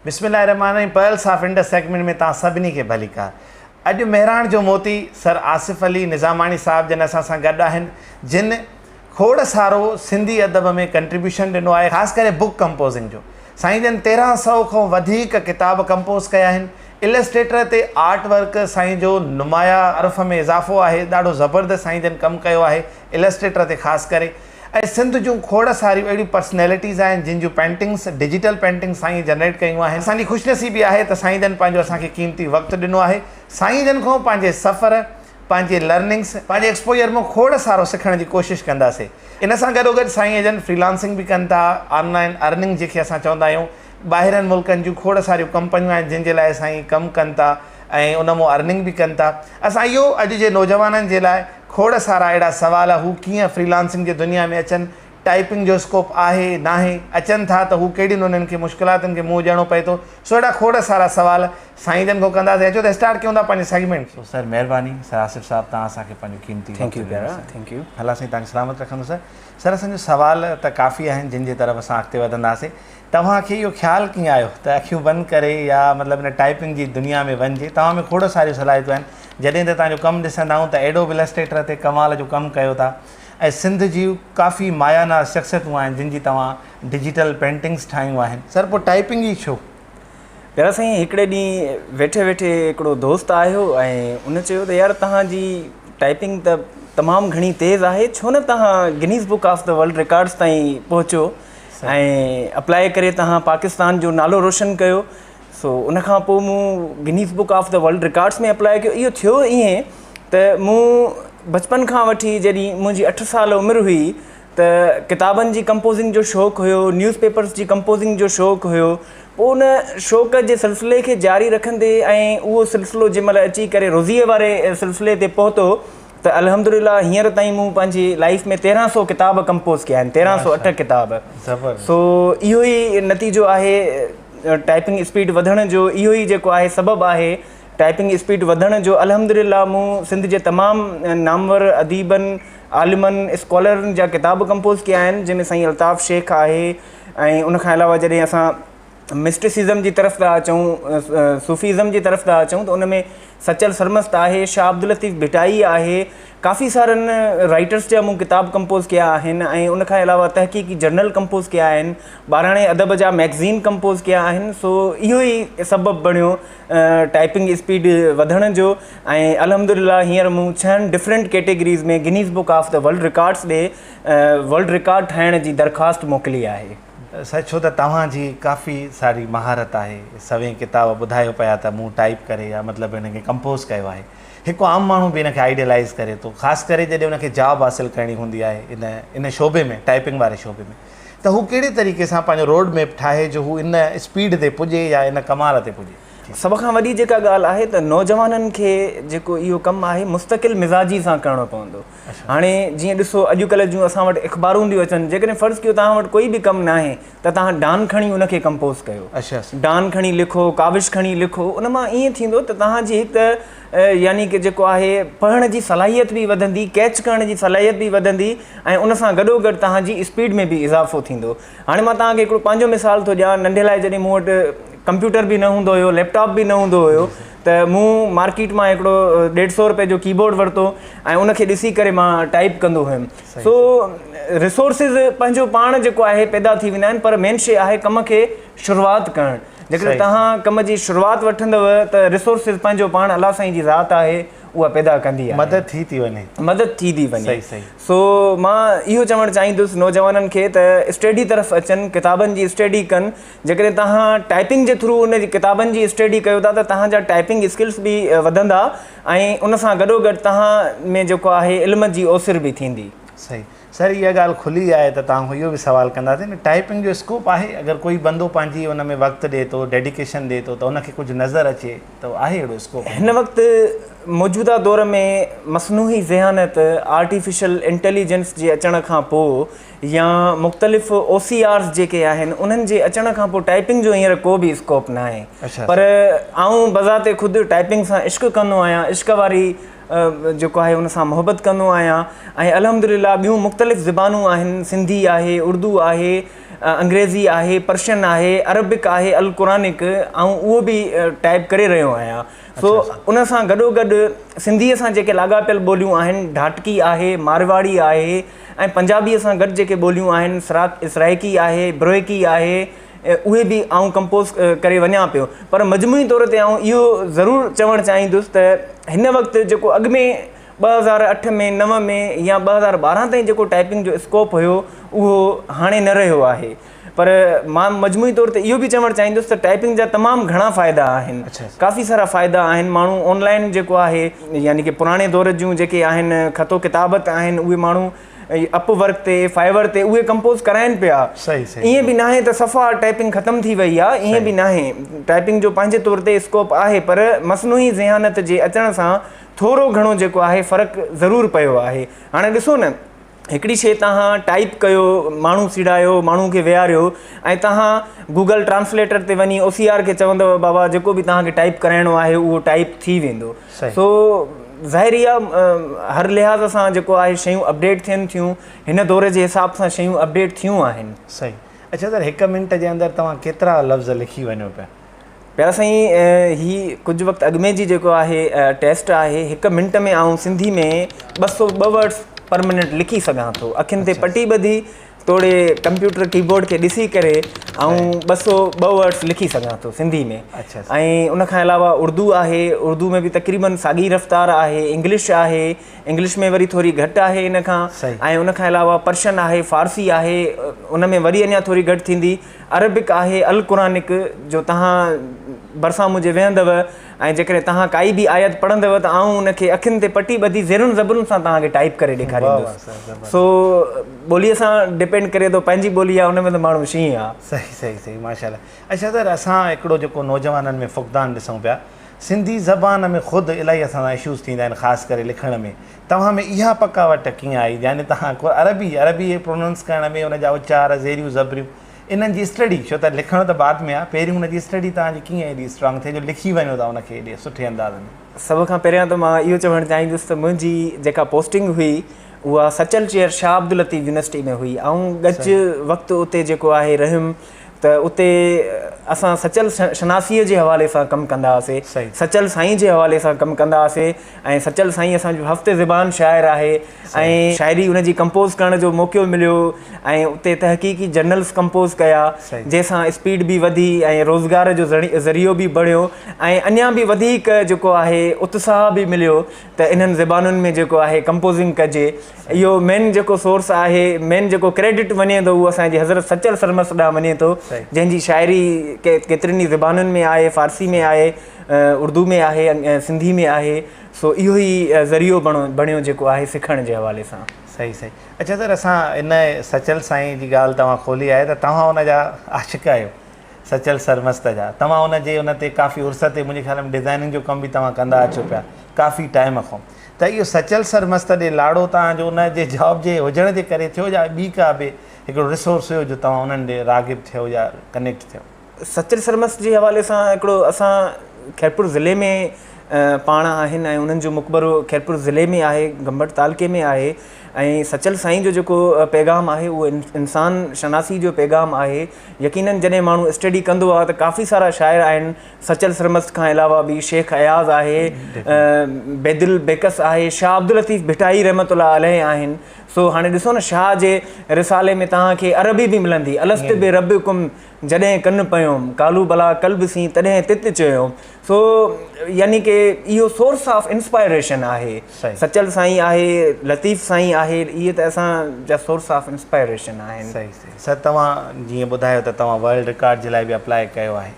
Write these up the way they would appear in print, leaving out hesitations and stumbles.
बिस्मिल्लाहिर्रहमानिर्रहीम। Pearls of Indus segment में तव्हां सभिनी खे भली का। अॼु मेहराण जो मोती सर आसिफ़ अली निज़ामाणी साहब जन असां सां गॾु आहिनि, जिन खोड़ सारो सिंधी अदब में कंट्रीब्यूशन ॾिनो आहे, ख़ासि करे बुक कंपोज़िंग जो। साईं जन 1300 खां वधीक किताब कंपोज़ कया आहिनि। इलस्ट्रेटर ते आर्ट वर्क साईं जो नुमाया अरफ़ में इज़ाफ़ो आहे, ॾाढो ज़बरदस्त साईं जन कमु कयो आहे इलस्ट्रेटर ते ख़ासि करे। ऐं सिंध जूं खोड़ सारियूं अहिड़ियूं पर्सनैलिटीज़ आहिनि जिन जूं पेंटिंग्स डिजिटल पेंटिंग्स साईं जनरेट कयूं आहिनि। असांजी ख़ुशनसीबी आहे त साईं जन पंहिंजो असांखे क़ीमती वक़्तु ॾिनो आहे। साईं जन खां पंहिंजे सफ़र, पंहिंजे लर्निंग्स, पंहिंजे एक्सपोजर में खोड़ सारो सिखण जी कोशिशि कंदासीं। इन सां गॾोगॾु साईं जन फ्रीलांसिंग बि कनि था, ऑनलाइन अर्निंग जंहिंखे असां चवंदा आहियूं। ॿाहिरनि मुल्कनि जूं खोड़ सारियूं कंपनियूं आहिनि जिन जे लाइ साईं कमु कनि था ऐं उन मां अर्निंग बि कनि था। असां इहो अॼु जे नौजवाननि जे लाइ खोड़ सारा अहिड़ा सवाल हू कीअं फ्रीलांसिंग जे दुनिया में अचनि, टाइपिंग जो स्कोप आहे नाहे, अचनि था त हू कहिड़ियुनि उन्हनि खे मुश्किलातुनि खे मुंहुं ॾियणो पए थो। सो अहिड़ा खोड़ सारा सवाल साईं जन खां कंदासीं। अचो त स्टार्ट कयूं था पंहिंजे सेगमेंट। सो सर महिरबानी, सर आसिफ़ साहब तव्हां असांखे पंहिंजो क़ीमती थैंक यू प्यारा, थैंक यू। अलाह साईं तव्हांखे सलामत रखंदो। सर असांजो सवाल त काफ़ी आहिनि जिन जे तरफ़ असां अॻिते वधंदासीं। तव्हांखे इहो ख़्यालु कीअं आयो त अखियूं बंदि करे या मतिलबु इन टाइपिंग जी दुनिया में वञिजे? तव्हां में खोड़ सारियूं सलाहियतूं आहिनि। जॾहिं त तव्हांजो कमु ॾिसंदा आहियूं त एडोब इलस्ट्रेटर ते कमाल जो कमु कयो था ऐं सिंध जी काफ़ी मायाना शख़्सियतूं आहिनि जिन जी तव्हां डिजिटल पेंटिंग्स ठाहियूं आहिनि। सर पोइ टाइपिंग ई छो? प्यारा साईं, हिकिड़े ॾींहुं वेठे वेठे हिकिड़ो दोस्त आयो ऐं उन चयो त यार तव्हांजी टाइपिंग त तमामु घणी तेज़ आहे, छो न तव्हां Guinness book of the world records ताईं पहुचो ऐं अप्लाई करे तव्हां पाकिस्तान जो नालो रोशन कयो। सो उन खां पोइ मूं Guinness book of the world records में अप्लाई कयो। इहो थियो ईअं त मूं बचपन खां वठी जॾहिं मुंहिंजी 8 साल उमिरि हुई त किताबनि जी कंपोज़िंग जो शौक़ु हुयो, न्यूज़पेपर्स जी कंपोज़िंग जो शौक़ु हुयो। पोइ उन शौक़ जे सिलसिले खे जारी रखंदे ऐं उहो सिलसिलो जंहिं महिल अची करे रोज़ीअ वारे सिलसिले ते पहुतो त अल्हम्दुलिल्लाह हींअर ताईं मूं पंहिंजी लाइफ में 1300 किताब कंपोज़ कया आहिनि, 1308 किताब। सो इहो ई नतीजो आहे टाइपिंग स्पीड वधण जो, इहो ई जेको आहे सबबु आहे टाइपिंग स्पीड वधण जो। अल्हम्दुलिल्लाह मूं सिंध जे तमामु नामवर अदीबनि, आलिमनि, स्कॉलरनि जा किताब कंपोज़ कया आहिनि, जंहिंमें साईं अल्ताफ़ शेख आहे। ऐं उन खां अलावा जॾहिं असां मिस्टिसिज़म जी तरफ़ था अचूं, सूफ़ीज़म जी तरफ़ था अचूं त उन में सचल सरमस्त आहे, शाह अब्दुल लतीफ़ भिटाई आहे। काफ़ी सारनि राइटर्स जा मूं किताब कंपोज़ कया आहिनि ऐं उन खां अलावा तहक़ीक़ी जर्नल कंपोज़ कया आहिनि, ॿाराणे अदब जा मैगज़ीन कंपोज़ कया आहिनि। सो इहो ई सबबु बणियो टाइपिंग स्पीड वधण जो। ऐं अल्हम्दुलिल्लाह हींअर मूं 6 डिफरेंट कैटेगरीज़ में Guinness book of the world records ॾे वर्ल्ड रिकॉर्ड ठाहिण जी दरख़्वास्त मोकिली आहे। सर छो त तव्हांजी काफ़ी सारी महारत आहे। सवें किताब ॿुधायो पिया त मूं टाइप करे या मतिलबु हिनखे कंपोज़ कयो आहे। हिकु आम माण्हू बि हिनखे आइडियलाइज़ करे थो, ख़ासि करे जॾहिं हुनखे जॉब हासिलु करणी हूंदी आहे इन शोबे में, टाइपिंग वारे शोबे में, त हू कहिड़े तरीक़े सां पंहिंजो रोड मैप ठाहे जो हू इन स्पीड ते पुॼे या इन कमाल ते पुॼे? सभ खां वॾी जेका ॻाल्हि आहे त नौजवाननि खे जेको इहो कमु आहे मुस्तक़िल मिज़ाजी सां करिणो पवंदो। हाणे जीअं ॾिसो अॼुकल्ह जूं असां वटि अख़बारूं थियूं अचनि, जेकॾहिं फ़र्ज़ु कयो तव्हां वटि कोई बि कमु न आहे त तव्हां डान खणी उनखे कंपोज़ कयो। डान खणी लिखो, काविश खणी लिखो, उन मां ईअं थींदो त तव्हांजी हिकु त यानी कि जेको आहे पढ़ण जी सलाहियत बि वधंदी, कैच करण जी सलाहियत बि वधंदी ऐं उन सां गॾोगॾु तव्हांजी स्पीड में बि इज़ाफ़ो थींदो। हाणे मां तव्हांखे हिकिड़ो पंहिंजो मिसाल थो ॾियां। नंढे लाइ जॾहिं मूं वटि कंप्यूटर बि न हूंदो हुयो, लैपटॉप बि न हूंदो हुयो, त मूं मार्केट मां हिकिड़ो 150 रुपए जो कीबोर्ड वरितो ऐं उनखे ॾिसी करे मां टाइप कंदो हुयुमि। सो रिसोर्सिस पंहिंजो पाण जेको आहे पैदा थी वेंदा आहिनि, पर मेन शइ आहे कम खे शुरूआति करणु। जेकॾहिं तव्हां कम जी शुरूआति वठंदव त रिसोर्सिस पंहिंजो पाण अलाह साईं जी ज़ात आहे, उहा पैदा कंदी आहे, मदद थी वञे। सो मां इहो चवणु चाहींदुसि नौजवाननि खे त स्टडी तरफ़ अचनि, किताबनि जी स्टडी कनि। जेकॾहिं तव्हां टाइपिंग जे थ्रू उन जी किताबनि जी स्टडी कयो था त तव्हांजा टाइपिंग स्किल्स बि वधंदा ऐं उन सां गॾोगॾु तव्हां में जेको आहे इल्म जी ओसिर बि थींदी। सही सर, इहा ॻाल्हि खुली आहे त तव्हां इहो बि सुवालु कंदासीं न, टाइपिंग जो स्कोप आहे? अगरि कोई बंदो पंहिंजी उन में वक़्तु ॾिए थो, डेडिकेशन ॾिए थो, त उनखे कुझु नज़र अचे त आहे अहिड़ो स्कोप? हिन वक़्तु मौजूदा दौर में मसनूही ज़हानत, आर्टिफिशियल इंटेलिजेंस जे अचण खां पोइ या मुख़्तलिफ़ OCRs जेके आहिनि उन्हनि जे अचण खां पोइ टाइपिंग जो हींअर को बि स्कोप न आहे। पर आऊं बज़ाते ख़ुदि टाइपिंग सां इश्क़ कंदो आहियां, इश्क़ वारी जेको आहे उन सां मुहबत कंदो आहियां ऐं अल्हम्दुलिल्लाह ॿियूं मुख़्तलिफ़ ज़बानूं आहिनि, सिंधी आहे, उर्दू आहे, अंग्रेज़ी आहे, पर्शियन आहे, अरबिक आहे, अल क़ुरानिक, ऐं उहो बि टाइप करे रहियो आहियां। सो उन सां गॾोगॾु सिंधीअ सां जेके लाॻापियल ॿोलियूं आहिनि, ढाटकी आहे, मारवाड़ी आहे, ऐं पंजाबीअ सां गॾु जेके ॿोलियूं आहिनि, इसराइकी आहे, ब्रोइकी आहे, उहे बि आउं कंपोज़ करे वञा पियो। पर मजमूई तौर ते आउं इहो ज़रूरु चवणु चाहींदुसि त हिन वक़्तु जेको अॻु में 2008 में 9 में या 2012 ताईं जेको टाइपिंग जो स्कोप हुयो उहो हाणे न रहियो आहे। पर मां मजमूई तौर ते इहो बि चवणु चाहींदुसि त टाइपिंग जा तमामु घणा फ़ाइदा आहिनि, काफ़ी सारा फ़ाइदा आहिनि। माण्हू ऑनलाइन जेको आहे यानी कि पुराणे दौर जूं जेके आहिनि ख़तो किताबत आहिनि, उहे माण्हू अपवर्क ते, फाइवर ते उहे कंपोज़ कराइनि पिया। ईअं बि नाहे त सफ़ा टाइपिंग ख़तमु थी वई आहे, ईअं बि नाहे। टाइपिंग जो पंहिंजे तौर ते स्कोप आहे, पर मसनूई ज़हानत जे अचण सां थोरो घणो जेको आहे फ़र्क़ु ज़रूरु पियो आहे। हाणे ॾिसो न, हिकिड़ी शइ तव्हां टाइप कयो, माण्हू सीड़ायो, माण्हू खे विहारियो, ऐं तव्हां गूगल ट्रांसलेटर ते वञी OCR खे चवंदव बाबा जेको बि तव्हांखे टाइप कराइणो आहे उहो टाइप थी वेंदो। सो ज़ाहिरी आहे हर लिहाज़ सां जेको आहे शयूं अपडेट थियनि थियूं, हिन दौर जे हिसाब सां शयूं अपडेट थियूं आहिनि। सही। अच्छा सर, 1 मिंट जे अंदरि तव्हां केतिरा लफ़्ज़ लिखी वञो पिया? प्यारा साईं, ही कुझु वक़्तु अॻु में जी जेको आहे टेस्ट आहे, 1 मिंट में आउं सिंधी में 202 वर्ड्स पर मिनट लिखी सघां थो। अखियुनि ते पटी ॿधी तोड़े कंप्यूटर कीबोर्ड खे ॾिसी करे ऐं 202 वर्ड्स लिखी सघां थो सिंधी में। ऐं उन खां अलावा उर्दू आहे, उर्दू में बि तक़रीबन साॻी रफ़्तार आहे, इंग्लिश आहे, इंग्लिश में वरी थोरी घटि आहे इन खां, ऐं उन खां अलावा पर्शियन आहे, फ़ारसी आहे, उन में वरी अञा थोरी घटि थींदी, अरबिक आहे, अल क़ुरानिक जो तव्हां भरिसां मुंहिंजे वेहंदव ऐं जेकॾहिं तव्हां काई बि आयत पढ़ंदव त आउं उनखे अखियुनि ते पटी ॿधी ज़ेरुनि ज़बरुनि सां तव्हांखे टाइप करे ॾेखारींदुसि। सो ॿोलीअ सां डिपेंड करे थो, पंहिंजी ॿोली आहे उन में त माण्हू शींहं आहे। सही माशाल्लाह। अच्छा सर, असां हिकिड़ो जेको नौजवाननि में फ़ुक़दान ॾिसूं पिया, सिंधी ज़बान में ख़ुदि इलाही असां सां इशूज़ थींदा आहिनि, ख़ासि करे लिखण में। तव्हां में इहा पकावट कीअं आई? यानी तव्हां अरबी प्रोनाउंस करण में उनजा उचार, ज़ेरियूं, ज़बरियूं, इन्हनि जी स्टडी, छो त लिखणु त बाद में आहे, पहिरियों हुनजी स्टडी तव्हांजी कीअं एॾी स्ट्रॉन्ग थिए जो लिखी वञो था उनखे एॾे सुठे अंदाज़ में? सभ खां पहिरियां त मां इहो चवणु चाहींदुसि त मुंहिंजी जेका पोस्टिंग हुई उहा सचल चेयर शाह अब्दुल लतीफ़ यूनिवर्सिटी में हुई। ऐं गज वक़्तु उते जेको आहे रहियुमि त उते असां सचल शनासीअ जे हवाले सां कमु कंदा हुआसीं, सचल साईं जे हवाले सां कमु कंदा हुआसीं। ऐं सचल साईं असांजो हफ़्ते ज़बान शाइर आहे ऐं शाइरी उनजी कंपोज़ करण जो मौक़ो मिलियो ऐं उते तहक़ीक़ी जर्नल्स कंपोज़ कया, जंहिंसां स्पीड बि वधी ऐं रोज़गार जो ज़रियो बि बढ़ियो ऐं अञा बि वधीक जेको आहे उत्साह बि मिलियो त इन्हनि ज़बानुनि में जेको आहे कंपोज़िंग कजे। इहो मेन जेको सोर्स आहे, मेन जेको क्रेडिट वञे थो उहो असांजी हज़रत सचल सरमस ॾांहुं वञे थो, जंहिंजी शाइरी केतिरनि ई ज़बानुनि में आहे, फ़ारसी में आहे, उर्दू में आहे, सिंधी में आहे। सो इहो ई ज़रियो बणियो जेको आहे सिखण जे हवाले सां। सही। अच्छा सर, असां इन सचल साईं जी ॻाल्हि तव्हां खोली आहे त तव्हां हुनजा आशिक़ आहियो, सचल सरमस्त जा। तव्हां उन ते काफ़ी उर्स ते मुंहिंजे ख़्याल में डिज़ाइनिंग जो कमु बि तव्हां कंदा अचो पिया काफ़ी टाइम खां। त इहो सचल सरमस्त ॾे लाड़ो तव्हांजो उन जे जॉब जे हुजण जे करे थियो या ॿी का बि हिकिड़ो रिसोर्स हुयो जो तव्हां उन्हनि ॾे राग़िब थियो या कनेक्ट थियो? सचल सरमस्त जे हवाले सां हिकिड़ो असां खैरपुर ज़िले में पाण आहिनि ऐं उन्हनि जो मक़बरो खैरपुर ज़िले में आहे, गंबट तालके में आहे। ऐं सचल साईं जो जेको पैगाम आहे उहो इंसान शनासी जो पैगाम आहे। यकीनन जॾहिं माण्हू स्टडी कंदो आहे त काफ़ी सारा शाइर आहिनि, सचल सरमस्त खां अलावा बि शेख अयाज़ आहे, बेदिल बेकस आहे, शाह अब्दुल लतीफ़ भिटाई रहमतुल्लाह अलैह आहिनि। सो हाणे ॾिसो न, शाह जे रिसाले में तव्हांखे अरबी बि मिलंदी, अलस्त बि रबिकुम जॾहिं कन पयोम, कालू भला कल्ब सी तॾहिं तित चयोम। सो यानी कि इहो सोर्स ऑफ इंस्पायरेशन आहे। सचल साईं आहे, लतीफ़ साईं आहे, इहे त असांजा सोर्स ऑफ इंस्पायरेशन आहिनि। सही सर, तव्हां जीअं ॿुधायो त तव्हां वर्ल्ड रिकॉर्ड जे लाइ बि अप्लाई कयो आहे,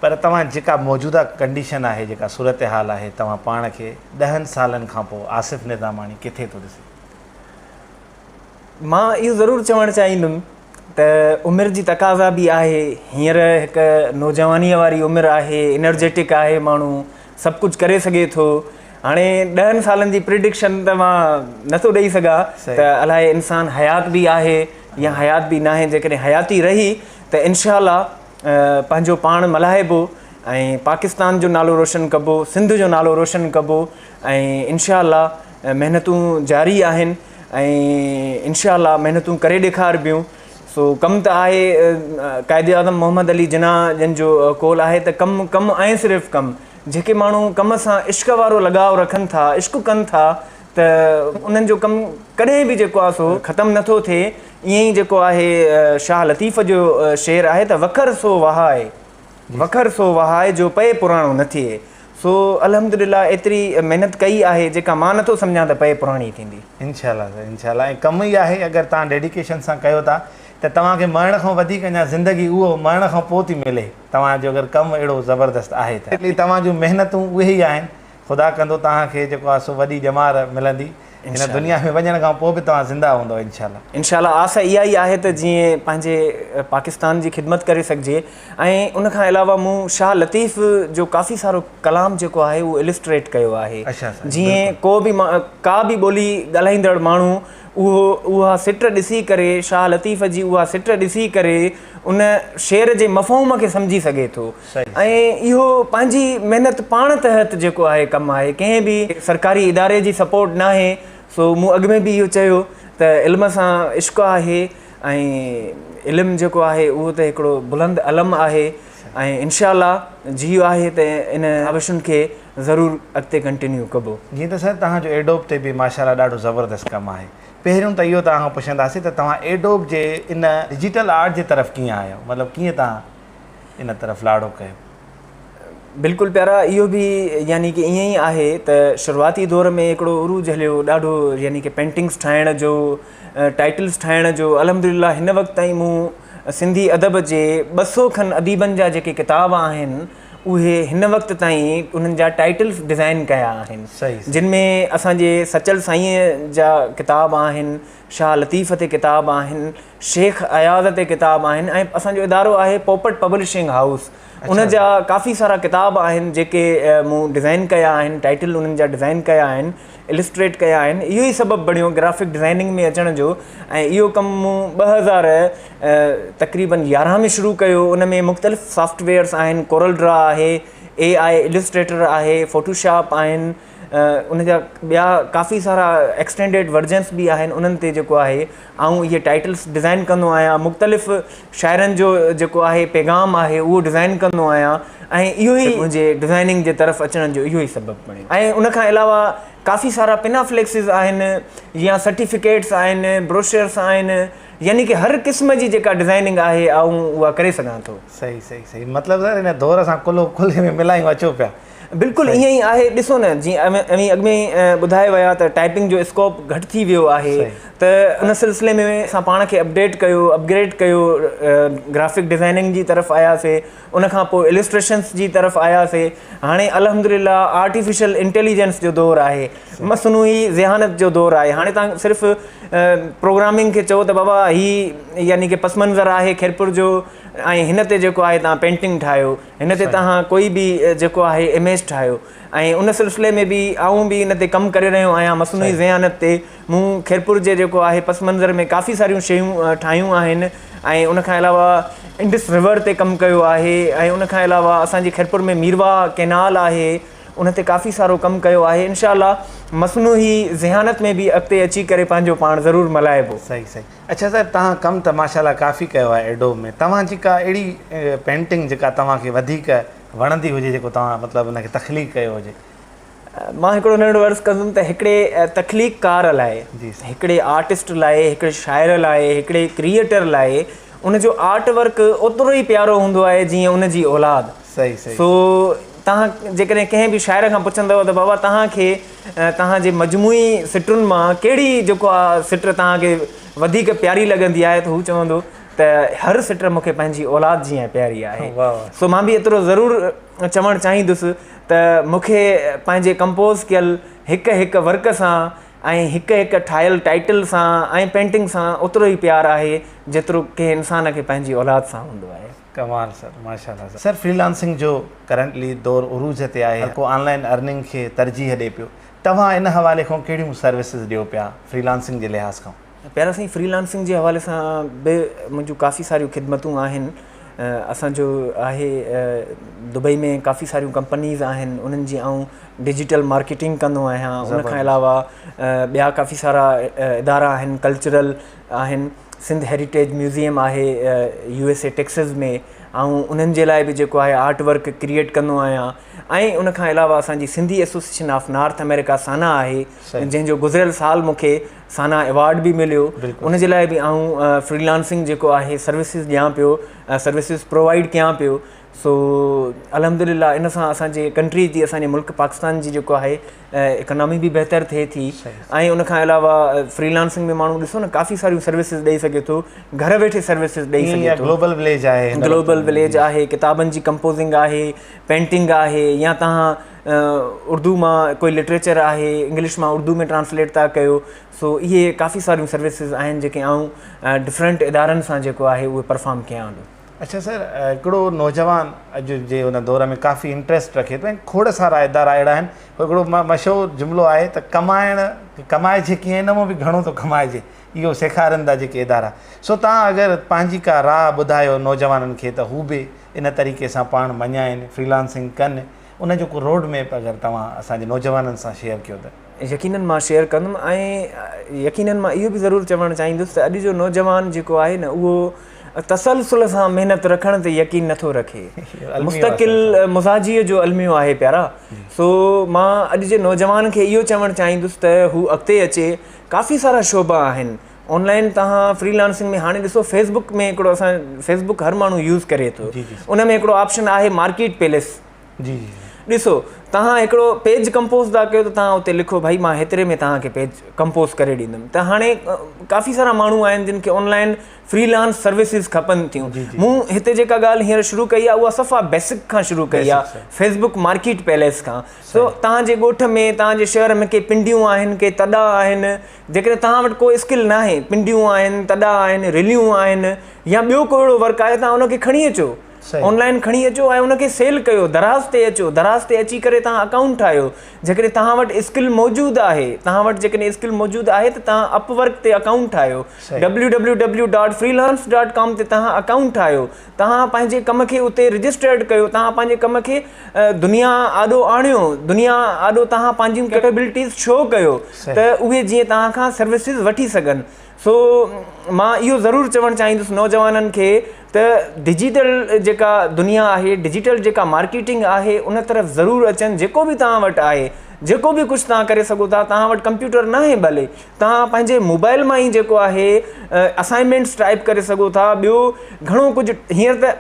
पर तव्हां जेका मौजूदा कंडीशन आहे, जेका सूरत हाल आहे, तव्हां पाण खे 10 सालनि खां पोइ आसिफ़ निज़ामाणी किथे थो ॾिसे? मां इहो ज़रूरु चवणु चाहींदुमि त उमिरि जी तक़ाज़ा बि आहे। हींअर हिकु नौजवानीअ वारी उमिरि आहे, एनर्जेटिक आहे, माण्हू सभु कुझु करे सघे थो। हाणे 10 सालनि जी प्रिडिक्शन त मां नथो ॾेई सघां त अलाए इंसानु हयात बि आहे या हयात बि न आहे। जेकॾहिं हयाती रही त इनशा अल्लाह पंहिंजो पाण मल्हाइबो ऐं पाकिस्तान जो नालो रोशन कबो, सिंध जो नालो रोशन कबो ऐं इनशा अल्लाह महिनतूं जारी आहिनि ऐं इनशा अल्लाह महिनतूं करे ॾेखारबियूं। सो कमु त आहे क़ाइदे आज़म मोहम्मद अली जिन्ना जिन जो कौल आहे त कमु ऐं सिर्फ़ु कमु जेके माण्हू कम सां इश्क वारो लगाव रखनि था इश्क कनि था त उन्हनि जो कमु कॾहिं बि जेको आहे सो ख़तमु नथो थिए। ईअं ई जेको आहे शाह लतीफ़ जो शेर आहे त वखर सो वहाए जो पए पुराणो न थिए। सो अल्हम्दुलिल्लाह एतिरी महिनत कई आहे जेका मां नथो सम्झां त पए पुराणी थींदी। इंशाल्लाह ऐं कमु ई आहे अगरि तव्हां डेडिकेशन सां कयो था त तव्हांखे मरण खां वधीक अञा ज़िंदगी उहो मरण खां पोइ थी मिले तव्हांजो अगरि कमु अहिड़ो ज़बरदस्तु आहे त एटली तव्हां जूं महिनतूं उहे ई आहिनि। ख़ुदा कंदो तव्हांखे जेको आहे सो वॾी ॼमार मिलंदी हिन दुनिया में वञण खां पोइ बि तव्हां ज़िंदा हूंदव इंशाल्लाह। आस इहा ई आहे त जीअं पंहिंजे पाकिस्तान जी ख़िदमत करे सघिजे। ऐं उन खां अलावा मूं शाह लतीफ़ जो काफ़ी सारो कलाम जेको आहे उहो इलिस्ट्रेट कयो आहे। जीअं का बि ॿोली ॻाल्हाईंदड़ माण्हू उहा सिट ॾिसी करे शाह लतीफ़ जी उहा सिट ॾिसी करे उन शेर जे मफ़हूम खे सम्झी सघे थो। ऐं इहो पंहिंजी महिनत पाण तहत जेको आहे कमु आहे कंहिं बि सरकारी इदारे जी सपोर्ट न आहे। सो मूं अॻु में बि इहो चयो त इल्म सां इश्क़ आहे ऐं इल्मु जेको आहे उहो त हिकिड़ो बुलंद अलम आहे ऐं इंशाअल्लाह जियो आहे त इन आविशुनि खे ज़रूरु अॻिते कंटिन्यू कबो। जीअं त सर तव्हांजो एडोब ते बि माशाअल्लाह ॾाढो ज़बरदस्तु कमु आहे। पहिरियों त इहो तव्हां खां पुछंदासीं त तव्हां एडोब जे इन डिजिटल आर्ट जे तरफ़ कीअं आहियो मतिलबु कीअं तव्हां इन तरफ़ लाड़ो कयो? बिल्कुलु प्यारा इहो बि यानी कि ईअं ई आहे त शुरूआती दौर में हिकिड़ो उरूज हलियो ॾाढो यानी कि पेंटिंग्स ठाहिण जो टाइटल्स ठाहिण जो। अल्हम्दुलिल्लाह हिन वक़्तु ताईं मूं सिंधी अदब जे 200 खनि अदीबनि जा जेके किताब आहिनि उहे हिन वक़्तु ताईं उन्हनि जा टाइटल्स डिज़ाइन कया आहिनि जिन में असांजे सचल साईं जा किताब आहिनि शाह लतीफ़ ते किताब आहिनि शेख अयाज़ ते किताब आहिनि ऐं असांजो इदारो आहे पोपट पब्लिशिंग हाउस उन जा काफ़ी सारा किताब आहिनि जेके मूं डिज़ाइन कया आहिनि टाइटल उन्हनि जा डिज़ाइन कया आहिनि इलिस्ट्रेट कया आहिनि। इहो ई सबबु बणियो ग्राफिक डिज़ाइनिंग में अचण जो। ऐं इहो कमु मूं 2000 तक़रीबन 11 में शुरू कयो। उन में मुख़्तलिफ़ सॉफ्टवेयर्स आहिनि कोरल ड्रा आहे AI इलिस्ट्रेटर आहे फोटोशॉप आहिनि उन जा ॿिया काफ़ी सारा एक्सटेंडेड वर्जन्स बि आहिनि उन्हनि ते जेको आहे ऐं इहे टाइटल्स डिज़ाइन कंदो आहियां। मुख़्तलिफ़ शाइरनि जो जेको आहे पैगाम आहे उहो डिज़ाइन कंदो आहियां ऐं इहो ई मुंहिंजे डिज़ाइनिंग जे तरफ़ अचण जो इहो ई सबबु बणियो। ऐं उन खां अलावा काफ़ी सारा पिनाफ्लेक्सिस आहिनि या सर्टिफिकेट्स आहिनि ब्रोशर्स आहिनि यानी कि हर क़िस्म जी जेका डिज़ाइनिंग आहे ऐं उहा करे सघां थो। सही मतिलबु सर इन दौर सां खुले में मिलायूं अचो पिया। बिल्कुलु ईअं ई आहे। ॾिसो न जीअं अॻु में ॿुधाए विया त टाइपिंग जो स्कोप घटि थी वियो आहे त उन सिलसिले में असां पाण खे अपग्रेड कयो ग्राफिक डिज़ाइनिंग जी तरफ़ आयासीं उन खां पोइ इलिस्ट्रेशन्स जी तरफ़ आयासीं। हाणे अल्हम्दुलिल्लाह आर्टिफिशियल इंटेलिजेंस जो दौरु आहे मसनूई ज़हानत जो दौरु आहे। हाणे तव्हां सिर्फ़ु प्रोग्रामिंग खे चओ त बाबा ही यानी कि पस मंज़र आहे खैरपुर जो ऐं हिन ते जेको आहे तव्हां पेंटिंग ठाहियो हिन ते तव्हां कोई बि जेको आहे इमेज ठाहियो ऐं उन सिलसिले में बि आऊं बि इन ते कमु करे रहियो आहियां मसनूई ज़हानत ते। मूं खैरपुर जे जेको आहे पस मंज़र में काफ़ी सारियूं शयूं ठाहियूं आहिनि ऐं उन खां अलावा इंडस रिवर ते कमु कयो आहे ऐं उन खां अलावा असांजे खैरपुर में मीरवा कैनाल आहे उन ते काफ़ी सारो कमु कयो आहे। इंशाअल्लाह मसनूई ज़हानत में बि अॻिते अची करे पंहिंजो पाण ज़रूरु मल्हाइबो। सही अच्छा सर तव्हां कमु त माशाअल्लाह काफ़ी कयो आहे एडोब में। तव्हांजी का अहिड़ी पेंटिंग जेका तव्हांखे वधीक वणंदी हुजे जेको तव्हां मतिलबु उनखे तख़लीक़ कयो हुजे? मां हिकिड़ो नंढो अर्ज़ु कंदुमि त हिकिड़े तख़लीक़कार लाइ हिकिड़े आर्टिस्ट लाइ हिकिड़े शाइर लाइ हिकिड़े क्रिएटर लाइ उनजो आर्ट वर्क ओतिरो ई प्यारो हूंदो आहे जीअं उनजी औलाद। सही सो तव्हां जेकॾहिं कंहिं बि शाइर खां पुछंदव त बाबा तव्हांखे तव्हांजे मजमूई सिटरुनि मां कहिड़ी जेको आहे सिट तव्हांखे वधीक प्यारी लॻंदी आहे त हू चवंदो त हर सिट मूंखे पंहिंजी औलाद जीअं प्यारी आहे। सो मां बि एतिरो ज़रूरु चवणु चाहींदुसि त मूंखे पंहिंजे कंपोज़ कयल हिकु हिकु वर्क सां ऐं हिकु हिकु ठाहियल टाइटल सां ऐं पेंटिंग सां ओतिरो ई प्यारु आहे जेतिरो कंहिं इंसान खे पंहिंजी औलाद सां हूंदो आहे। कमाल सर माशाअल्लाह। सर फ्रीलांसिंग जो करंटली दौर उरूज ते आहे को ऑनलाइन अर्निंग खे तरजीह ॾिए पियो तव्हां इन हवाले खां कहिड़ियूं सर्विसिस ॾियो पिया फ्रीलांसिंग जे लिहाज़ खां? प्यारा साईं फ्रीलांसिंग जे हवाले सां बि मुंहिंजूं काफ़ी सारियूं ख़िदमतूं आहिनि। असांजो आहे दुबई में काफ़ी सारियूं कंपनीज़ आहिनि उन्हनि जी आऊं डिजिटल मार्केटिंग कंदो आहियां। उन खां अलावा ॿिया काफ़ी सारा इदारा आहिनि कल्चरल आहिनि सिंध हेरिटेज म्यूज़ियम आहे USA टेक्सिस में, ऐं उन्हनि जे लाइ बि जेको आहे आर्ट वर्क क्रिएट कंदो आहियां। ऐं उन खां अलावा असांजी Sindhi association of North America साना आहे, जंहिंजो गुज़िरियल साल मूंखे साना अवॉर्ड बि मिलियो। उन जे लाइ बि आऊं फ्रीलांसिंग जेको आहे सर्विसिस ॾियां पियो, सर्विसिस प्रोवाइड कयां पियो। सो अल्हम्दुलिल्लाह इन सां असांजे कंट्री जी, असांजे मुल्क पाकिस्तान जी जेको आहे इकनॉमी बि बहितर थिए थी। ऐं उन खां अलावा फ्रीलांसिंग में माण्हू ॾिसो न काफ़ी सारियूं सर्विसिस ॾेई सघे थो, घर वेठे सर्विसिस ॾेई सघे थो। ग्लोबल विलेज आहे, ग्लोबल विलेज आहे, किताबनि जी कंपोज़िंग आहे, पेंटिंग आहे, या तव्हां उर्दू मां कोई लिटरेचर आहे इंग्लिश मां उर्दू में ट्रांसलेट था कयो। सो इहे काफ़ी सारियूं सर्विसिस आहिनि जेके आऊं डिफरेंट इदारनि सां जेको आहे उहे परफॉर्म कयां थो। अच्छा सर, हिकिड़ो नौजवान अॼु जे हुन दौर में काफ़ी इंट्रस्ट रखे थो ऐं खोड़ सारा इदारा अहिड़ा आहिनि। हिकिड़ो मशहूरु जुमिलो आहे त कमाइजे कीअं, इन मां बि घणो थो कमाइजे, इहो सेखारनि था जेके इदारा। सो तव्हां अगरि पंहिंजी का राह ॿुधायो नौजवाननि खे त हू बि इन तरीक़े सां पाण मञाइनि, फ्रीलांसिंग कनि, उन जो को रोड मैप अगरि तव्हां असांजे नौजवाननि सां शेयर कयो त? यकीनन मां शेयर कंदुमि, ऐं यकीनन मां इहो बि ज़रूरु चवणु चाहींदुसि त अॼु जो नौजवान जेको आहे न उहो तसलसल सां महिनत रखण ते यकीन नथो रखे, मुस्तक़िल मुज़ाजीअ जो अलमियो आहे प्यारा। सो मां अॼु जे नौजवान खे इहो चवणु चाहींदुसि त हू अॻिते अचे। काफ़ी सारा शोबा आहिनि ऑनलाइन। तव्हां फ्रीलांसिंग में हाणे ॾिसो फेसबुक में हिकिड़ो, असां फेसबुक हर माण्हू यूज़ करे थो, उन में हिकिड़ो ऑप्शन आहे मार्केट प्लेस। जी ॾिसो तव्हां हिकिड़ो पेज कंपोज़ था कयो त तव्हां उते लिखो भाई मां हेतिरे में तव्हांखे पेज कंपोज़ करे ॾींदुमि। त हाणे काफ़ी सारा माण्हू आहिनि जिन खे ऑनलाइन फ्रीलांस सर्विसिस खपनि थियूं। मूं हिते जेका ॻाल्हि हींअर शुरू कई आहे उहा सफ़ा बेसिक खां शुरू कई आहे, फेसबुक मार्केट प्लेस खां। सो तव्हांजे ॻोठ में, तव्हांजे शहर में के पिंडियूं आहिनि, के तॾा आहिनि, जेकॾहिं तव्हां वटि को स्किल न आहे, पिंडियूं आहिनि, तॾा आहिनि, रिलियूं आहिनि, या ॿियो को अहिड़ो वर्क आहे, तव्हां उनखे खणी अचो, ऑनलाइन खणी अचो ऐं उनखे सेल कयो। दराज़ ते अचो, दराज़ ते अची करे तव्हां अकाउंट ठाहियो। जेकॾहिं तव्हां वटि स्किल मौजूदु आहे, त तव्हां अपवर्क ते अकाउंट ठाहियो, www.freelance.com ते तव्हां अकाउंट ठाहियो, तव्हां पंहिंजे कम खे उते रजिस्टर्ड कयो, तव्हां पंहिंजे कम खे दुनिया आॾो आणियो, दुनिया आॾो तव्हां पंहिंजियूं कैपेबिलिटीज़ शो कयो त उहे जीअं तव्हां खां सर्विसिस वठी सघनि। सो मां इहो ज़रूरु चवणु चाहींदुसि नौजवाननि खे त डिजिटल जेका दुनिया आहे, डिजिटल जेका मार्केटिंग आहे, उन तरफ़ ज़रूरु अचनि। जेको बि तव्हां वटि आहे, जेको बि कुझु तव्हां करे सघो था, तव्हां वटि कंप्यूटर न आहे भले, तव्हां पंहिंजे मोबाइल मां ई जेको आहे असाइनमेंट्स टाइप करे सघो था। ॿियो घणो कुझु हींअर त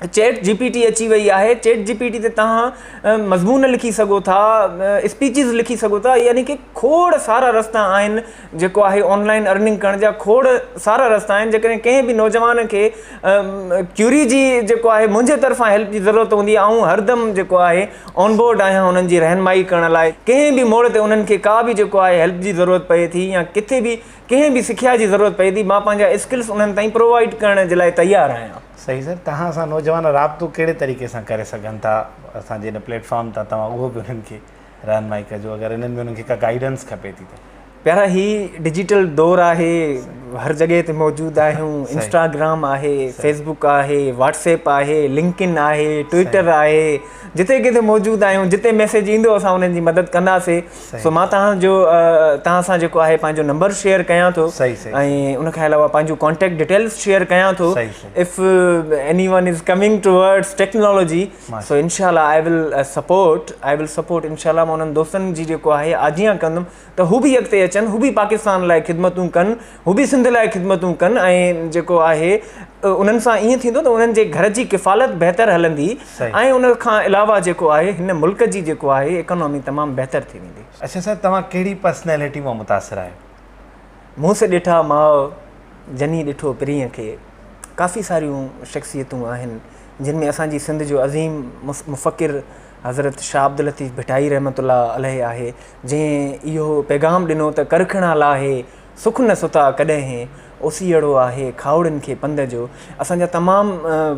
चैट GPT अची वई आहे, चैट GPT ते तव्हां मज़मून लिखी सघो था, स्पीचिस लिखी सघो था, यानी कि खोड़ सारा रस्ता आहिनि जेको आहे ऑनलाइन अर्निंग करण जा, खोड़ सारा रस्ता आहिनि। जेकॾहिं कंहिं बि नौजवान खे क्यूरी जी जेको आहे मुंहिंजे तरफ़ां हेल्प जी ज़रूरत हूंदी आहे, ऐं हरदमि जेको आहे ऑन बोर्ड आहियां उन्हनि जी रहनुमाई करण लाइ। कंहिं बि मोड़ ते उन्हनि खे का बि जेको आहे हेल्प जी ज़रूरत पए थी, या किथे बि कंहिं बि सिखिया जी ज़रूरत पए थी, मां पंहिंजा स्किल्स उन्हनि ताईं प्रोवाइड करण जे लाइ तयारु आहियां। सही सर, तव्हां सां नौजवान राब्तो कहिड़े तरीक़े सां करे सघनि था? असांजे हिन प्लेटफॉर्म तां तव्हां उहो बि उन्हनि खे रहनुमाई कजो, अगरि इन्हनि में उन्हनि खे का गाइडेंस खपे थी त। प्यारा ही डिजिटल दौर आहे, हर जॻह ते मौजूदु आहियूं। इंस्टाग्राम आहे, फेसबुक आहे, व्हाट्सएप आहे, लिंकिन आहे, ट्विटर आहे, जिते किथे मौजूदु आहियूं। जिते मैसेज ईंदो असां उन्हनि जी मदद कंदासीं। सो मां तव्हां सां जेको आहे पंहिंजो नंबर शेयर कयां थो, ऐं उन खां अलावा पंहिंजूं कॉन्टेक्ट डिटेल्स शेयर कयां थो। If anyone is coming towards technology, so इंशाल्लाह आई विल सपोर्ट इंशाल्लाह। मां उन्हनि दोस्तनि जी जेको आहे आजियां कंदुमि त हू बि अॻिते अचनि, हू बि पाकिस्तान लाइ ख़िदमतूं कनि, हू बि सिंध लाइ ख़िदमतूं कनि, ऐं जेको आहे उन्हनि सां ईअं थींदो त उन्हनि जे घर जी किफ़ालत बहितर हलंदी, ऐं उन खां अलावा जेको आहे हिन मुल्क जी जेको आहे इकोनॉमी तमामु बहितर थी वेंदी। अच्छा सर, तव्हां कहिड़ी पर्सनैलिटी मां मुतासिर आहियो? मूं से ॾिठा माउ, जनी ॾिठो परींहं खे। काफ़ी सारियूं शख़्सियतूं आहिनि जिन में असांजी सिंध जो अज़ीम मुफ़क्किर हज़रत शाह अब्दुल लतीफ़ भिटाई रहमतुल्लाह अलैह आहे, जंहिं इहो पैगाम ॾिनो त करखणा लाहे सुख न सुता कॾहिं, ओसीअड़ो आहे खाउड़नि खे पंध जो। असांजा तमामु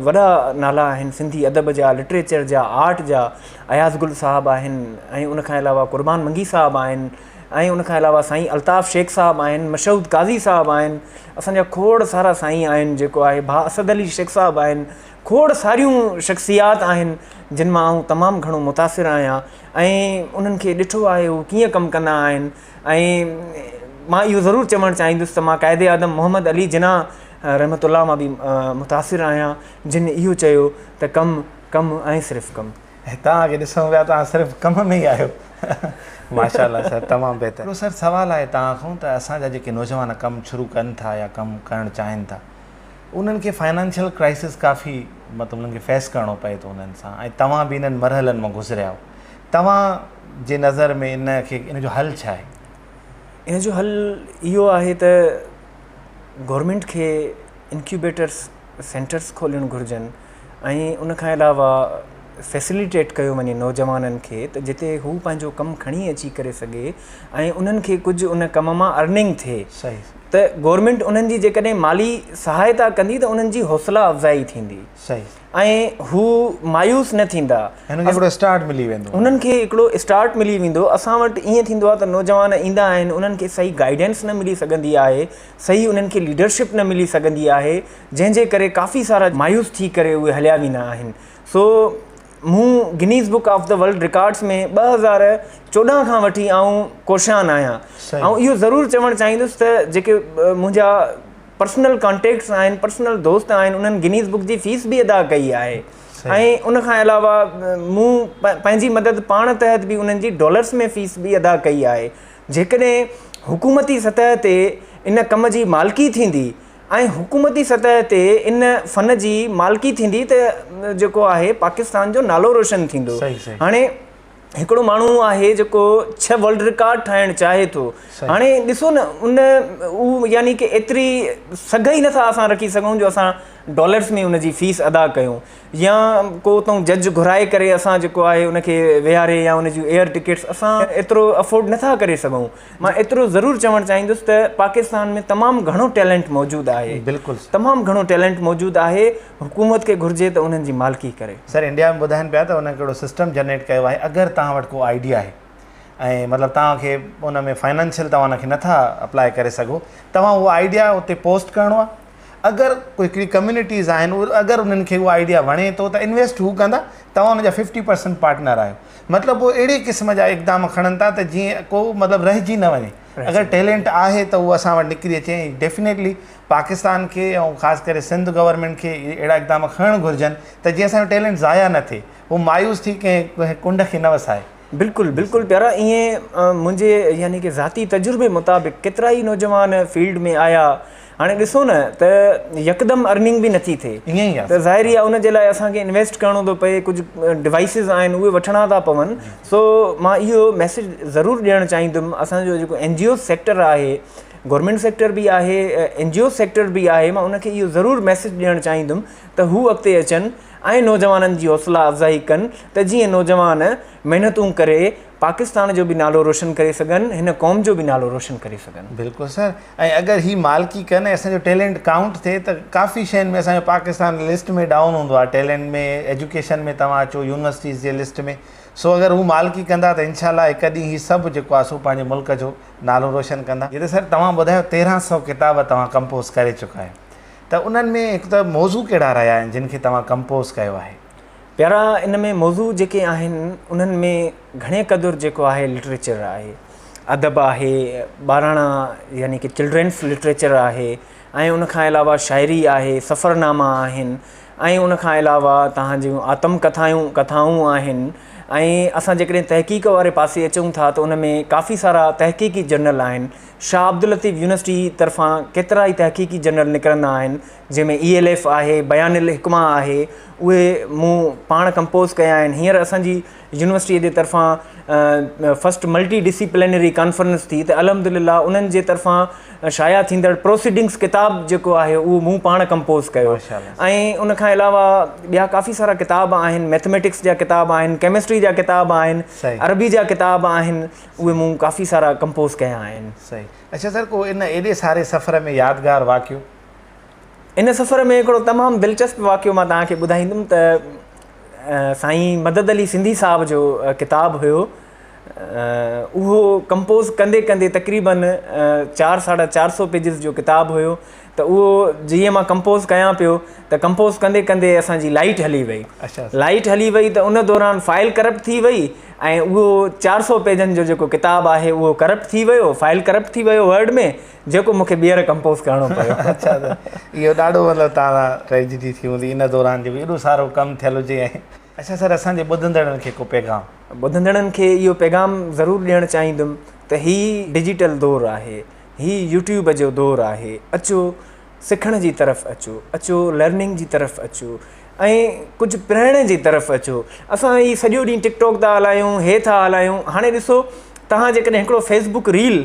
वॾा नाला आहिनि सिंधी अदब जा, लिटरेचर जा, आर्ट जा। अयाज़ गुल साहब आहिनि, ऐं उन खां अलावा क़ुर्बान मंगी साहब आहिनि, ऐं उन खां अलावा साईं अल्ताफ़ शेख साहब आहिनि, मशहूद काज़ी साहब आहिनि। असांजा खोड़ सारा साईं आहिनि जेको आहे भा असद अली शेख साहब आहिनि। खोड़ सारियूं शख़्सियात आहिनि जिन मां आऊं तमामु घणो मुतासिर आहियां, ऐं उन्हनि खे ॾिठो आहे हू कीअं कमु कंदा आहिनि। ऐं मां इहो ज़रूरु चवणु चाहींदुसि त मां क़ाइदे आदम मोहम्मद अली जिना रहमतुल्लाह मां बि मुतासिर आहियां, जिन इहो चयो त कमु कमु ऐं सिर्फ़ु कमु। ऐं तव्हांखे ॾिसूं पिया तव्हां सिर्फ़ु कम में ई आहियो। माशाल्लाह सर, तमामु बहितर। सर सवालु आहे तव्हां खां त असांजा जेके नौजवान कमु शुरू कनि था या कमु करणु चाहिनि था, उन्हनि खे फाइनेंशियल क्राइसिस काफ़ी मतिलबु उन्हनि खे फेस करिणो पए थो उन्हनि सां, ऐं तव्हां बि इन्हनि मरहलनि मां गुज़रिया आहियो। तव्हां जे नज़र में इन जो हल छा आहे? इन जो हल इहो आहे त गवर्नमेंट खे इंक्यूबेटर्स सेंटर्स खोलणु घुरिजनि ऐं उन खां अलावा फैसिलिटेट कयो वञे नौजवाननि खे त जिते हू पंहिंजो कमु खणी अची करे सघे ऐं उन्हनि खे कुझु उन कम मां अर्निंग थिए। सही। त गवर्नमेंट उन्हनि जी जेकॾहिं माली सहायता कंदी त उन्हनि जी हौसला अफ़ज़ाई थींदी। सही। ऐं हू मायूस न थींदा, हिकिड़ो स्टार्ट मिली वेंदो, उन्हनि खे हिकिड़ो स्टार्ट मिली वेंदो। असां वटि ईअं थींदो आहे त नौजवान ईंदा आहिनि, उन्हनि खे सही गाइडेंस न मिली सघंदी आहे, सही उन्हनि खे लीडरशिप न मिली सघंदी आहे, जंहिंजे करे काफ़ी सारा मायूस थी करे उहे हलिया वेंदा आहिनि। सो मूं Guinness book of the world records में 2014 खां वठी आऊं कोशियान आहियां। ऐं इहो ज़रूरु चवणु चाहींदुसि त जेके मुंहिंजा पर्सनल कॉन्टेक्ट्स आहिनि, पर्सनल दोस्त आहिनि, उन्हनि गिनीज़ बुक जी फ़ीस बि अदा कई आहे। ऐं उन खां अलावा मूं पंहिंजी मदद पाण तहत बि उन्हनि जी डॉलर्स में फ़ीस बि अदा कई आहे। जेकॾहिं हुकूमती सतह ते इन कम जी मालिकी थींदी ऐं हुकूमती सतह ते इन फ़न जी मालिकी थींदी त जेको आहे पाकिस्तान जो नालो रोशन थींदो। हाणे हिकिड़ो माण्हू आहे जेको 6 वर्ल्ड रिकॉर्ड ठाहिणु चाहे थो। हाणे ॾिसो न, उहो यानी कि एतिरी सघ ई नथा असां रखी सघूं जो असां डॉलर्स में उनजी फ़ीस अदा कयूं, या को उतां जज घुराए करे असां जेको आहे उनखे विहारे या उन जूं एयर टिकट्स असां एतिरो अफोर्ड नथा करे सघूं। मां एतिरो ज़रूरु चवणु चाहींदुसि त पाकिस्तान में तमामु घणो टैलेंट मौजूदु आहे। बिल्कुलु तमामु घणो टैलेंट मौजूदु आहे। हुकूमत खे घुरिजे त उन्हनि जी मालिकी करे। सर इंडिया में ॿुधाइनि पिया त उन हिकिड़ो सिस्टम जनरेट कयो आहे, अगरि तव्हां वटि को आइडिया आहे ऐं मतिलबु तव्हांखे उन में फाइनेंशियल तव्हां उनखे नथा अप्लाई करे सघो, तव्हां उहो आइडिया उते पोस्ट करिणो आहे। अगरि कोई हिकिड़ी कम्यूनिटीज़ आहिनि, अगरि उन्हनि खे उहो आइडिया वणे थो त इन्वेस्ट हू कंदा, तव्हां उनजा 50% पार्टनर आहियो। मतिलबु उहो अहिड़े क़िस्म जा इक़दाम खणनि था त जीअं को मतिलबु रहिजी न वञे। अगरि टैलेंट आहे त उहो असां वटि निकिरी अचे। ऐं डेफिनेटली पाकिस्तान खे ऐं ख़ासि करे सिंध गवर्नमेंट खे अहिड़ा इक़दाम खणणु घुरिजनि त जीअं असांजो टैलेंट ज़ाया न थिए, उहो मायूस थी कंहिं कुंड खे न वसाए। बिल्कुलु बिल्कुलु प्यारा, ईअं मुंहिंजे यानी कि ज़ाती तजुर्बे मुताबिक़ केतिरा ई नौजवान फील्ड में आया। हाणे ॾिसो न त यकदमि अर्निंग बि नथी थिए, ईअं ई आहे त ज़ाहिरी आहे उन जे लाइ असांखे इन्वेस्ट करिणो थो पए, कुझु डिवाइसिस आहिनि उहे वठणा था पवनि। सो मां इहो मैसेज ज़रूरु ॾियणु चाहींदुमि, असांजो जेको NGO सेक्टर आहे, गवर्नमेंट सेक्टर बि आहे, NGO सेक्टर बि आहे, मां उनखे इहो ज़रूरु मैसेज ॾियणु चाहींदुमि त हू अॻिते अचनि ऐं नौजवाननि जी हौसला अफ़ज़ाई कनि त जीअं नौजवान महिनतूं करे पाकिस्तान जो बि नालो रोशन करे सघनि, हिन क़ौम जो बि नालो रोशन करे सघनि। बिल्कुलु सर। ऐं अगरि ही मालिकी कनि, असांजो टैलेंट काउंट थिए त काफ़ी शयुनि में असांजो पाकिस्तान लिस्ट में डाउन हूंदो आहे। टैलेंट में, एजुकेशन में तव्हां अचो, यूनिवर्सिटीज़ जे लिस्ट में। सो अगरि हू मालिकी कंदा त इनशाला हिकु ॾींहुं ही सभु जेको आहे सो पंहिंजे मुल्क जो नालो रोशन कंदा। ये त सर तव्हां ॿुधायो 1300 किताब तव्हां कंपोज़ करे चुका आहियो, त उन्हनि में हिकु त मौज़ू कहिड़ा रहिया आहिनि जिन खे तव्हां कंपोज़ कयो आहे? प्यारा, इन में मौज़ू जेके आहिनि उन्हनि में घणे क़दुरु जेको आहे लिटरेचर आहे, अदब आहे, ॿाराणा यानी कि चिल्ड्रन्स लिटरेचर आहे, ऐं उन खां अलावा शाइरी आहे, सफ़रनामा आहिनि, ऐं उन खां अलावा तव्हां जूं आतम कथाऊं आहिनि। ऐं असां जेकॾहिं तहक़ीक़ वारे पासे अचूं था त उन में काफ़ी सारा तहक़ीक़ी जर्नल आहिनि। शाह अब्दुल लतीफ़ यूनिवर्सिटी तरफ़ां केतिरा ई तहक़ीक़ी जर्नल निकिरंदा आहिनि, जंहिंमें ELF आहे, बयानुल हिकमा आहे, उहे मूं पाण कंपोज़ कया आहिनि। हींअर असांजी यूनिवर्सिटीअ जे तरफ़ां फस्ट मल्टी डिसिप्लिनरी कॉन्फ्रेंस थी त अलहमदुलिल्लाह उन्हनि जे तरफ़ां शाया थींदड़ प्रोसीडिंग्स किताब जेको आहे उहो मूं पाण कंपोज़ कयो। ऐं उन खां अलावा ॿिया काफ़ी सारा किताब आहिनि, मैथमेटिक्स जा किताब आहिनि, केमिस्ट्री जा किताब आहिनि, अरबी जा किताब आहिनि, उहे मूं काफ़ी सारा कंपोज़ कया आहिनि। सही। अच्छा सर, को इन एॾे सारे सफ़र में यादगार वाक़ियो? इन सफ़र में हिकिड़ो तमामु दिलचस्प वाक़ियो मां तव्हांखे ॿुधाईंदुमि त साईं मदद अली सिंधी साहब जो किताबु हुयो, उहो कंपोज़ कंदे कंदे तक़रीबन 400-450 पेजिस जो किताबु हुयो। त उहो जीअं मां कंपोज़ कयां पियो त कंपोज़ कंदे कंदे असांजी लाइट हली वई। अच्छा। लाइट हली वई त उन दौरान फाइल करप्ट थी वई ऐं उहो 400 पेजनि जो जेको किताबु आहे उहो करप्ट थी वियो, फाइल करप्ट थी वियो वर्ड में, जेको मूंखे ॿीहर कंपोज़ करिणो पियो। अच्छा, त इहो ॾाढो मतिलबु तव्हां ट्रेजिडी थी हूंदी इन दौरान जो एॾो सारो कमु थियल हुजे। ऐं अच्छा सर, असांजे ॿुधंदड़नि खे को पैगाम? ॿुधंदड़नि खे इहो पैगाम ज़रूरु ॾियणु चाहींदुमि त हीउ डिजिटल दौरु आहे, हीउ यूट्यूब जो दौरु आहे। अचो सिखण जी तरफ़ अचो, अचो लर्निंग जी तरफ़ अचो ऐं कुझु प्रेरणे जी तरफ़ अचो। असां ही सॼो ॾींहुं टिकटॉक था हलायूं, हे था हलायूं। हाणे ॾिसो, तव्हां जेकॾहिं हिकिड़ो फेसबुक रील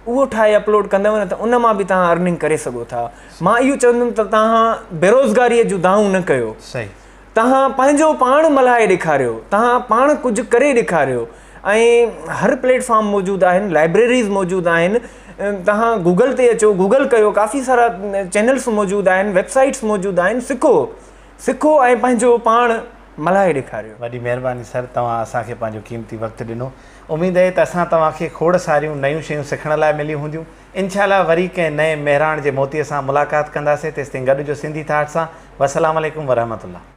उहो ठाहे अपलोड कंदव न त उन मां बि तव्हां अर्निंग करे सघो था। मां इहो चवंदुमि त तव्हां बेरोज़गारीअ जूं दाऊं न कयो, सही, तव्हां पंहिंजो पाण मल्हाए ॾेखारियो, तव्हां पाण कुझु करे ॾेखारियो। ऐं हर प्लेटफॉर्म मौजूदु आहिनि, लाइब्रेरीज़ मौजूदु आहिनि। तव्हां गूगल ते अचो, गूगल कयो, काफ़ी सारा चैनल्स मौजूदु आहिनि, वेबसाइट्स मौजूदु आहिनि। सिखो ऐं पंहिंजो पाण मल्हाए ॾेखारियो। वॾी महिरबानी सर, तव्हां असांखे पंहिंजो क़ीमती वक़्तु ॾिनो। उमेदु आहे त असां तव्हांखे खोड़ सारियूं नयूं शयूं सिखण लाइ मिलियूं हूंदियूं। इंशाअल्लाह वरी कंहिं नए महिराण जे मोतीअ सां मुलाक़ात कंदासीं। तेसिताईं गॾिजो सिंधी थाट सां। वस्सलाम वालेकुम वरहमतुल्लाह।